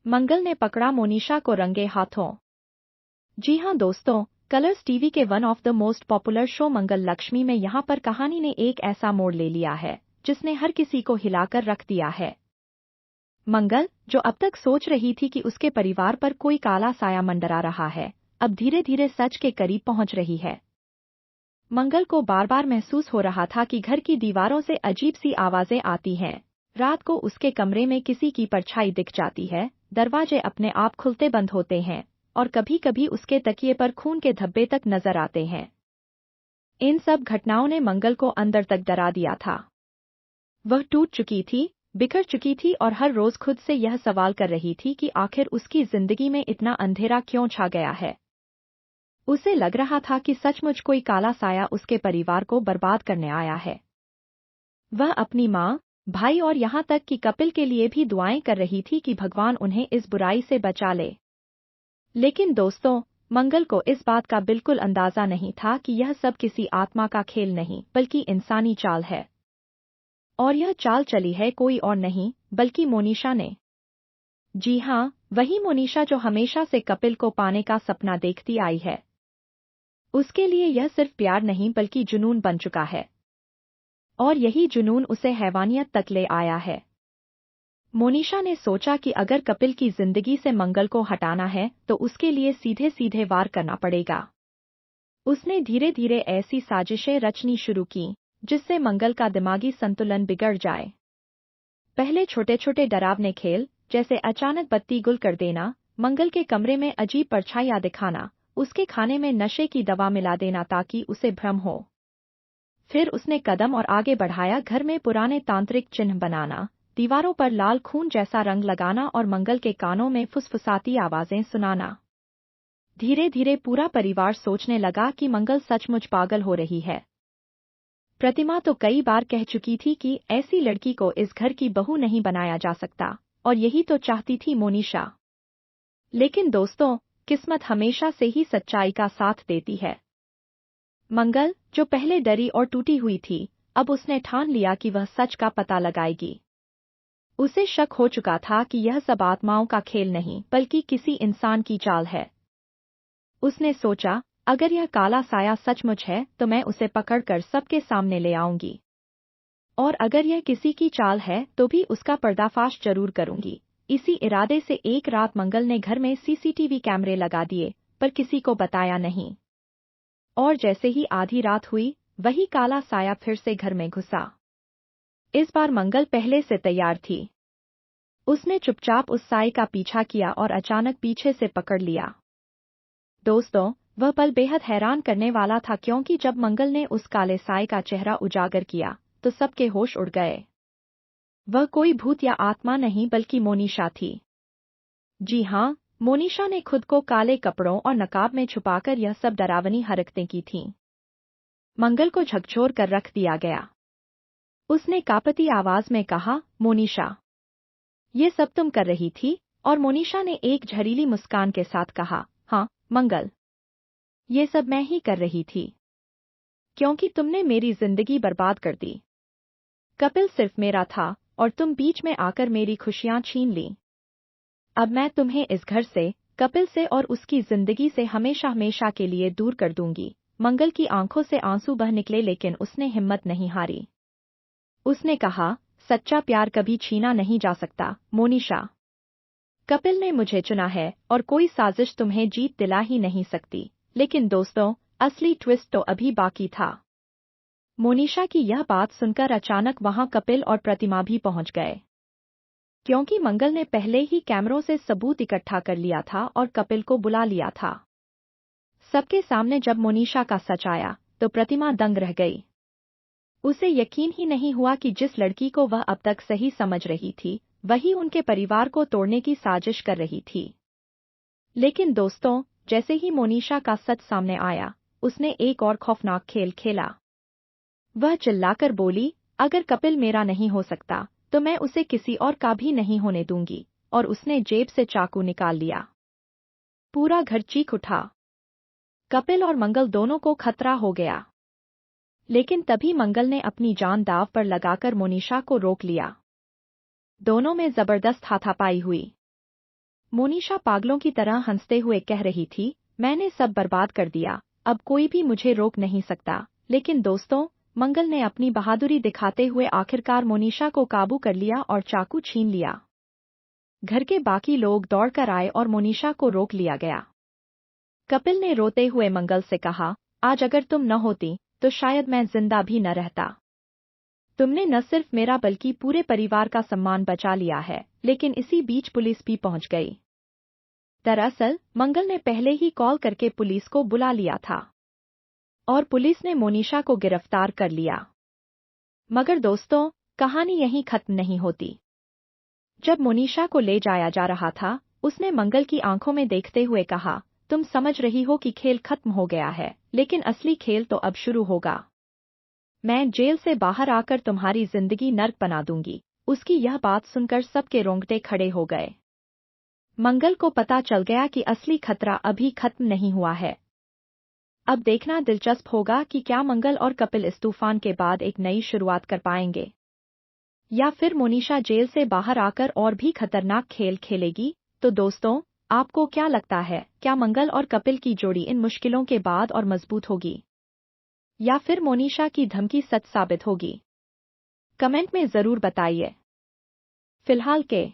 मंगल ने पकड़ा मोनिशा को रंगे हाथों। जी हां दोस्तों, कलर्स टीवी के one of the most popular show Mangal Lakshmi में यहां पर कहानी ने एक ऐसा मोड़ ले लिया है जिसने हर किसी को हिलाकर रख दिया है। मंगल, जो अब तक सोच रही थी कि उसके परिवार पर कोई काला साया मंडरा रहा है, अब धीरे धीरे सच के करीब पहुंच रही है। मंगल को बार बार महसूस हो रहा था कि घर की दीवारों से अजीब सी आवाजें आती हैं। रात को उसके कमरे में किसी की परछाई दिख जाती है, दरवाजे अपने आप खुलते बंद होते हैं और कभी कभी उसके तकिए पर खून के धब्बे तक नजर आते हैं। इन सब घटनाओं ने मंगल को अंदर तक डरा दिया था। वह टूट चुकी थी, बिखर चुकी थी और हर रोज खुद से यह सवाल कर रही थी कि आखिर उसकी जिंदगी में इतना अंधेरा क्यों छा गया है। उसे लग रहा था कि सचमुच कोई काला साया उसके परिवार को बर्बाद करने आया है। वह अपनी माँ, भाई और यहाँ तक कि कपिल के लिए भी दुआएं कर रही थी कि भगवान उन्हें इस बुराई से बचा ले। लेकिन दोस्तों, मंगल को इस बात का बिल्कुल अंदाजा नहीं था कि यह सब किसी आत्मा का खेल नहीं बल्कि इंसानी चाल है। और यह चाल चली है कोई और नहीं बल्कि मोनिशा ने। जी हाँ, वही मोनिशा जो हमेशा से कपिल को पाने का सपना देखती आई है। उसके लिए यह सिर्फ प्यार नहीं बल्कि जुनून बन चुका है। और यही जुनून उसे हैवानियत तक ले आया है। मोनिशा ने सोचा कि अगर कपिल की जिंदगी से मंगल को हटाना है तो उसके लिए सीधे सीधे वार करना पड़ेगा। उसने धीरे धीरे ऐसी साजिशें रचनी शुरू की जिससे मंगल का दिमागी संतुलन बिगड़ जाए। पहले छोटे छोटे डरावने खेल, जैसे अचानक बत्ती गुल कर देना, मंगल के कमरे में अजीब परछाइयां दिखाना, उसके खाने में नशे की दवा मिला देना ताकि उसे भ्रम हो। फिर उसने कदम और आगे बढ़ाया, घर में पुराने तांत्रिक चिन्ह बनाना, दीवारों पर लाल खून जैसा रंग लगाना और मंगल के कानों में फुसफुसाती आवाजें सुनाना। धीरे धीरे पूरा परिवार सोचने लगा कि मंगल सचमुच पागल हो रही है। प्रतिमा तो कई बार कह चुकी थी कि ऐसी लड़की को इस घर की बहू नहीं बनाया जा सकता, और यही तो चाहती थी मोनिशा। लेकिन दोस्तों, किस्मत हमेशा से ही सच्चाई का साथ देती है। मंगल, जो पहले डरी और टूटी हुई थी, अब उसने ठान लिया कि वह सच का पता लगाएगी। उसे शक हो चुका था कि यह सब आत्माओं का खेल नहीं बल्कि किसी इंसान की चाल है। उसने सोचा, अगर यह काला साया सचमुच है तो मैं उसे पकड़कर सबके सामने ले आऊंगी। और अगर यह किसी की चाल है तो भी उसका पर्दाफाश जरूर करूंगी। इसी इरादे से एक रात मंगल ने घर में सीसीटीवी कैमरे लगा दिए, पर किसी को बताया नहीं। और जैसे ही आधी रात हुई, वही काला साया फिर से घर में घुसा। इस बार मंगल पहले से तैयार थी। उसने चुपचाप उस साए का पीछा किया और अचानक पीछे से पकड़ लिया। दोस्तों, वह पल बेहद हैरान करने वाला था क्योंकि जब मंगल ने उस काले साए का चेहरा उजागर किया तो सबके होश उड़ गए। वह कोई भूत या आत्मा नहीं बल्कि मोनिशा थी। जी हाँ, मोनिशा ने खुद को काले कपड़ों और नकाब में छुपाकर यह सब डरावनी हरकतें की थीं। मंगल को झकझोर कर रख दिया गया। उसने कांपती आवाज में कहा, मोनिशा, ये सब तुम कर रही थी? और मोनिशा ने एक झरीली मुस्कान के साथ कहा, हाँ, मंगल, ये सब मैं ही कर रही थी। क्योंकि तुमने मेरी जिंदगी बर्बाद कर दी। कपिल सिर्फ मेरा था और तुम बीच में आकर मेरी खुशियां छीन ली। अब मैं तुम्हें इस घर से, कपिल से और उसकी जिंदगी से हमेशा हमेशा के लिए दूर कर दूंगी। मंगल की आंखों से आंसू बह निकले लेकिन उसने हिम्मत नहीं हारी। उसने कहा, सच्चा प्यार कभी छीना नहीं जा सकता, मोनिशा। कपिल ने मुझे चुना है और कोई साजिश तुम्हें जीत दिला ही नहीं सकती। लेकिन दोस्तों, असली ट्विस्ट तो अभी बाकी था। मोनिशा की यह बात सुनकर अचानक वहां कपिल और प्रतिमा भी पहुंच गए। क्योंकि मंगल ने पहले ही कैमरों से सबूत इकट्ठा कर लिया था और कपिल को बुला लिया था। सबके सामने जब मोनिशा का सच आया तो प्रतिमा दंग रह गई। उसे यकीन ही नहीं हुआ कि जिस लड़की को वह अब तक सही समझ रही थी, वही उनके परिवार को तोड़ने की साजिश कर रही थी। लेकिन दोस्तों, जैसे ही मोनिशा का सच सामने आया, उसने एक और खौफनाक खेल खेला। वह चिल्लाकर बोली, अगर कपिल मेरा नहीं हो सकता तो मैं उसे किसी और का भी नहीं होने दूंगी। और उसने जेब से चाकू निकाल लिया। पूरा घर चीख उठा। कपिल और मंगल दोनों को खतरा हो गया। लेकिन तभी मंगल ने अपनी जान दांव पर लगाकर मोनिशा को रोक लिया। दोनों में जबरदस्त हाथापाई हुई। मोनिशा पागलों की तरह हंसते हुए कह रही थी, मैंने सब बर्बाद कर दिया, अब कोई भी मुझे रोक नहीं सकता। लेकिन दोस्तों, मंगल ने अपनी बहादुरी दिखाते हुए आखिरकार मोनिशा को काबू कर लिया और चाकू छीन लिया। घर के बाकी लोग दौड़कर आए और मोनिशा को रोक लिया गया। कपिल ने रोते हुए मंगल से कहा, आज अगर तुम न होती तो शायद मैं जिंदा भी न रहता। तुमने न सिर्फ मेरा बल्कि पूरे परिवार का सम्मान बचा लिया है। लेकिन इसी बीच पुलिस भी पहुंच गई। दरअसल मंगल ने पहले ही कॉल करके पुलिस को बुला लिया था और पुलिस ने मोनिशा को गिरफ्तार कर लिया। मगर दोस्तों, कहानी यहीं खत्म नहीं होती। जब मोनिशा को ले जाया जा रहा था, उसने मंगल की आंखों में देखते हुए कहा, तुम समझ रही हो कि खेल खत्म हो गया है, लेकिन असली खेल तो अब शुरू होगा। मैं जेल से बाहर आकर तुम्हारी जिंदगी नर्क बना दूंगी। उसकी यह बात सुनकर सबके रोंगटे खड़े हो गए। मंगल को पता चल गया कि असली खतरा अभी खत्म नहीं हुआ है। अब देखना दिलचस्प होगा कि क्या मंगल और कपिल इस तूफान के बाद एक नई शुरुआत कर पाएंगे, या फिर मोनिशा जेल से बाहर आकर और भी खतरनाक खेल खेलेगी। तो दोस्तों, आपको क्या लगता है, क्या मंगल और कपिल की जोड़ी इन मुश्किलों के बाद और मजबूत होगी, या फिर मोनिशा की धमकी सच साबित होगी? कमेंट में जरूर बताइए। फिलहाल के